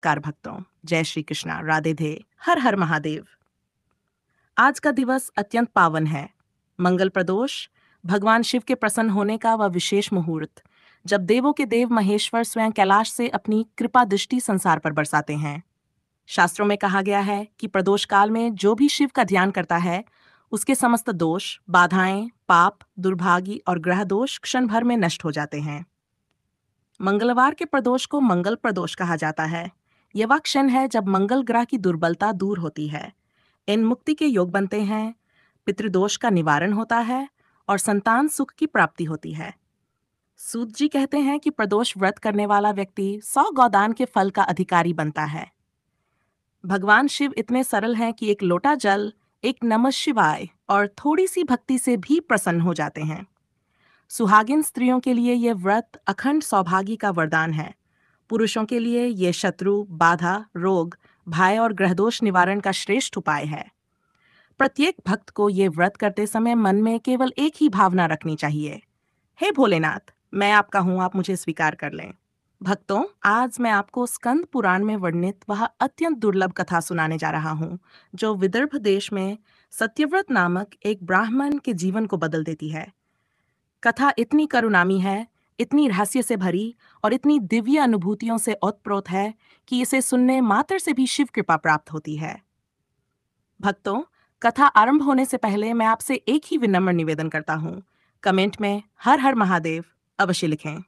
नमस्कार भक्तों, जय श्री कृष्णा, राधे धे, हर हर महादेव। आज का दिवस अत्यंत पावन है। मंगल प्रदोष, भगवान शिव के प्रसन्न होने का वह विशेष मुहूर्त, जब देवों के देव महेश्वर स्वयं कैलाश से अपनी कृपा दृष्टि संसार पर बरसाते हैं। शास्त्रों में कहा गया है कि प्रदोष काल में जो भी शिव का ध्यान करता है, उसके समस्त दोष, बाधाएं, पाप, दुर्भाग्य और ग्रह दोष क्षण भर में नष्ट हो जाते हैं। मंगलवार के प्रदोष को मंगल प्रदोष कहा जाता है। यह वह क्षण है जब मंगल ग्रह की दुर्बलता दूर होती है, इन मुक्ति के योग बनते हैं, पितृदोष का निवारण होता है और संतान सुख की प्राप्ति होती है। सूत जी कहते हैं कि प्रदोष व्रत करने वाला व्यक्ति 100 गौदान के फल का अधिकारी बनता है। भगवान शिव इतने सरल हैं कि एक लोटा जल, एक नमः शिवाय और थोड़ी सी भक्ति से भी प्रसन्न हो जाते हैं। सुहागिन स्त्रियों के लिए यह व्रत अखंड सौभाग्य का वरदान है। पुरुषों के लिए यह शत्रु, बाधा, रोग, भय और ग्रहदोष निवारण का श्रेष्ठ उपाय है। प्रत्येक भक्त को ये व्रत करते समय मन में केवल एक ही भावना रखनी चाहिए, हे भोलेनाथ, मैं आपका हूं, आप मुझे स्वीकार कर लें। भक्तों, आज मैं आपको स्कंद पुराण में वर्णित वह अत्यंत दुर्लभ कथा सुनाने जा रहा हूं, जो विदर्भ देश में सत्यव्रत नामक एक ब्राह्मण के जीवन को बदल देती है। कथा इतनी करुणामी है, इतनी रहस्य से भरी और इतनी दिव्य अनुभूतियों से ओतप्रोत है कि इसे सुनने मात्र से भी शिव कृपा प्राप्त होती है। भक्तों, कथा आरंभ होने से पहले मैं आपसे एक ही विनम्र निवेदन करता हूँ, कमेंट में हर हर महादेव अवश्य लिखें।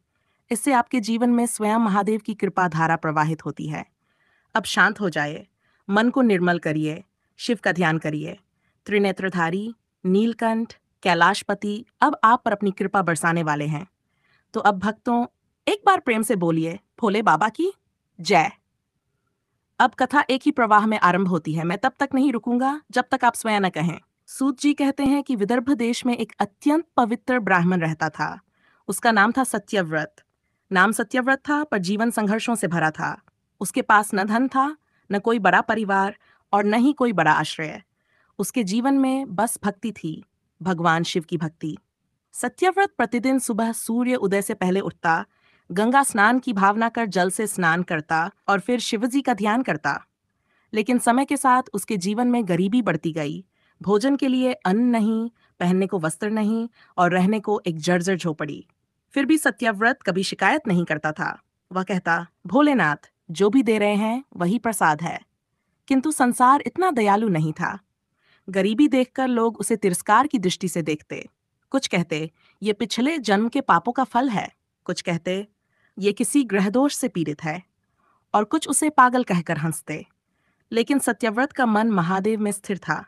इससे आपके जीवन में स्वयं महादेव की कृपा धारा प्रवाहित होती है। अब शांत हो जाइए, मन को निर्मल करिए, शिव का ध्यान करिए। त्रिनेत्रधारी, नीलकंठ, कैलाशपति अब आप पर अपनी कृपा बरसाने वाले हैं। तो अब भक्तों, एक बार प्रेम से बोलिए, भोले बाबा की जय। अब कथा एक ही प्रवाह में आरंभ होती है। मैं तब तक नहीं रुकूंगा जब तक आप स्वयं न कहें। सूत जी कहते हैं कि विदर्भ देश में एक अत्यंत पवित्र ब्राह्मण रहता था। उसका नाम था सत्यव्रत। नाम सत्यव्रत था, पर जीवन संघर्षों से भरा था। उसके पास न धन था, न कोई बड़ा परिवार और न ही कोई बड़ा आश्रय। उसके जीवन में बस भक्ति थी, भगवान शिव की भक्ति। सत्यव्रत प्रतिदिन सुबह सूर्य उदय से पहले उठता, गंगा स्नान की भावना कर जल से स्नान करता और फिर शिवजी का ध्यान करता। लेकिन समय के साथ उसके जीवन में गरीबी बढ़ती गई। भोजन के लिए अन्न नहीं, पहनने को वस्त्र नहीं और रहने को एक जर्जर झोपड़ी। फिर भी सत्यव्रत कभी शिकायत नहीं करता था। वह कहता, भोलेनाथ, जो भी दे रहे हैं वही प्रसाद है। किंतु संसार इतना दयालु नहीं था। गरीबी देखकर लोग उसे तिरस्कार की दृष्टि से देखते। कुछ कहते, ये पिछले जन्म के पापों का फल है। कुछ कहते, ये किसी ग्रहदोष से पीड़ित है। और कुछ उसे पागल कहकर हंसते। लेकिन सत्यव्रत का मन महादेव में स्थिर था।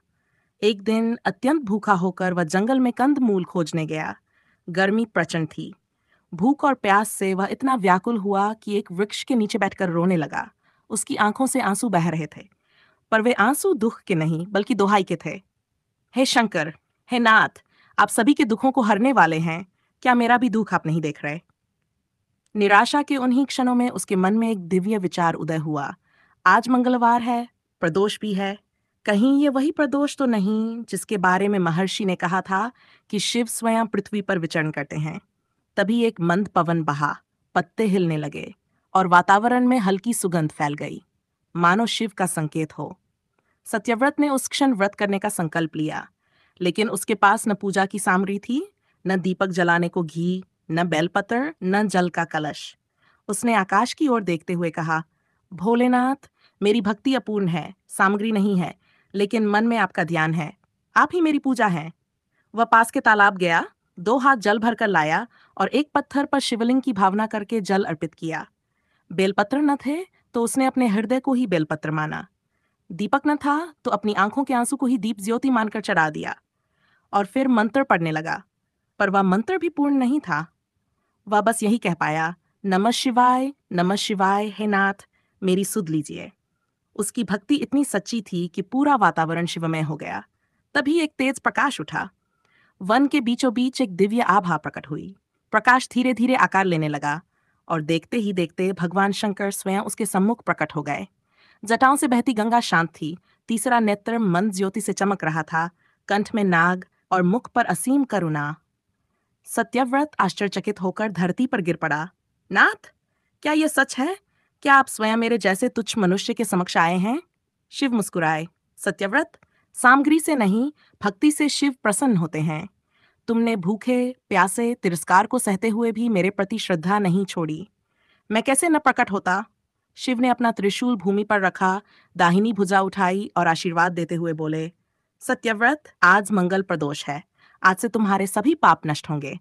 एक दिन अत्यंत भूखा होकर वह जंगल में कंद मूल खोजने गया। गर्मी प्रचंड थी। भूख और प्यास से वह इतना व्याकुल हुआ कि एक वृक्ष के नीचे बैठकर रोने लगा। उसकी आंखों से आंसू बह रहे थे, पर वे आंसू दुख के नहीं बल्कि दोहाई के थे। हे शंकर, हे नाथ, आप सभी के दुखों को हरने वाले हैं, क्या मेरा भी दुख आप नहीं देख रहे? निराशा के उन्हीं क्षणों में उसके मन में एक दिव्य विचार उदय हुआ। आज मंगलवार है, प्रदोष भी है। कहीं ये वही प्रदोष तो नहीं जिसके बारे में महर्षि ने कहा था कि शिव स्वयं पृथ्वी पर विचरण करते हैं। तभी एक मंद पवन बहा, पत्ते हिलने लगे और वातावरण में हल्की सुगंध फैल गई, मानो शिव का संकेत हो। सत्यव्रत ने उस क्षण व्रत करने का संकल्प लिया, लेकिन उसके पास न पूजा की सामग्री थी, न दीपक जलाने को घी, न बेलपत्र, न जल का कलश। उसने आकाश की ओर देखते हुए कहा, भोलेनाथ, मेरी भक्ति अपूर्ण है, सामग्री नहीं है, लेकिन मन में आपका ध्यान है। आप ही मेरी पूजा हैं। वह पास के तालाब गया, 2 हाथ जल भरकर लाया और एक पत्थर पर शिवलिंग की भावना करके जल अर्पित किया। बेलपत्र न थे तो उसने अपने हृदय को ही बेलपत्र माना। दीपक न था तो अपनी आंखों के आंसू को ही दीप ज्योति मानकर चढ़ा दिया और फिर मंत्र पढ़ने लगा। पर वह मंत्र भी पूर्ण नहीं था। वह बस यही कह पाया, नमः शिवाय, हे नाथ, मेरी सुध लीजिए। उसकी भक्ति इतनी सच्ची थी कि पूरा वातावरण शिवमय हो गया। तभी एक तेज प्रकाश उठा। वन के बीचों बीच एक दिव्य आभा प्रकट हुई। प्रकाश धीरे धीरे आकार लेने लगा और देखते ही देखते भगवान शंकर स्वयं उसके सम्मुख प्रकट हो गए। जटाओं से बहती गंगा शांत थी। तीसरा नेत्र मंद ज्योति से चमक रहा था। कंठ में नाग और मुख पर असीम करुणा। सत्यव्रत आश्चर्यचकित होकर धरती पर गिर पड़ा। नाथ, क्या यह सच है? क्या आप स्वयं मेरे जैसे तुच्छ मनुष्य के समक्ष आए हैं? शिव मुस्कुराए। सत्यव्रत, सामग्री से नहीं, भक्ति से शिव प्रसन्न होते हैं। तुमने भूखे, प्यासे, तिरस्कार को सहते हुए भी मेरे प्रति श्रद्धा नहीं छोड़ी। मैं कैसे न प्रकट होता? शिव ने अपना त्रिशूल भूमि पर रखा, दाहिनी भुजा उठाई और आशीर्वाद देते हुए बोले, सत्यव्रत, आज मंगल प्रदोष है। आज से तुम्हारे सभी पाप नष्ट होंगे,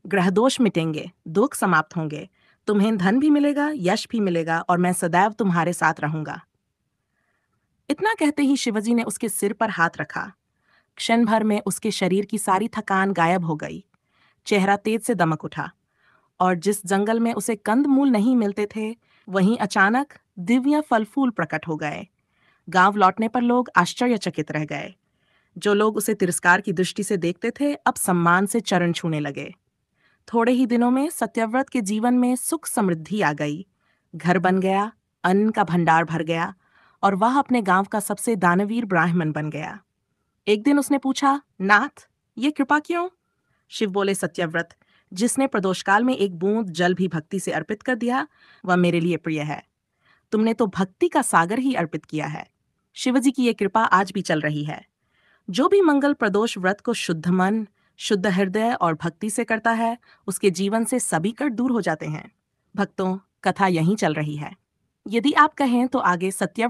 ग्रह दोष मिटेंगे, दुख समाप्त होंगे, तुम्हें धन भी मिलेगा, यश भी मिलेगा और मैं सदैव तुम्हारे साथ रहूंगा। इतना कहते ही शिवजी ने उसके सिर पर हाथ रखा। क्षण भर में उसके शरीर की सारी थकान गायब हो गई। चेहरा तेज से दमक उठा और जिस जंगल में उसे कंद मूल नहीं मिलते थे, वहीं अचानक दिव्य फल फूल प्रकट हो गए। गांव लौटने पर लोग आश्चर्यचकित रह गए। जो लोग उसे तिरस्कार की दृष्टि से देखते थे, अब सम्मान से चरण छूने लगे। थोड़े ही दिनों में सत्यव्रत के जीवन में सुख समृद्धि आ गई। घर बन गया, अन्न का भंडार भर गया और वह अपने गांव का सबसे दानवीर ब्राह्मण बन गया। एक दिन उसने पूछा, नाथ, ये कृपा क्यों? शिव बोले, सत्यव्रत, जिसने प्रदोषकाल में एक बूंद जल भी भक्ति से अर्पित कर दिया, वह मेरे लिए प्रिय है। तुमने तो भक्ति का सागर ही अर्पित किया है। शिवजी की ये कृपा आज भी चल रही है। जो भी मंगल प्रदोष व्रत को शुद्ध मन, शुद्ध हृदय और भक्ति से करता है, उसके जीवन से सभी कष्ट दूर हो जाते हैं। भक्तों, कथा यहीं चल रही है। यदि आप कहें तो आगे सत्य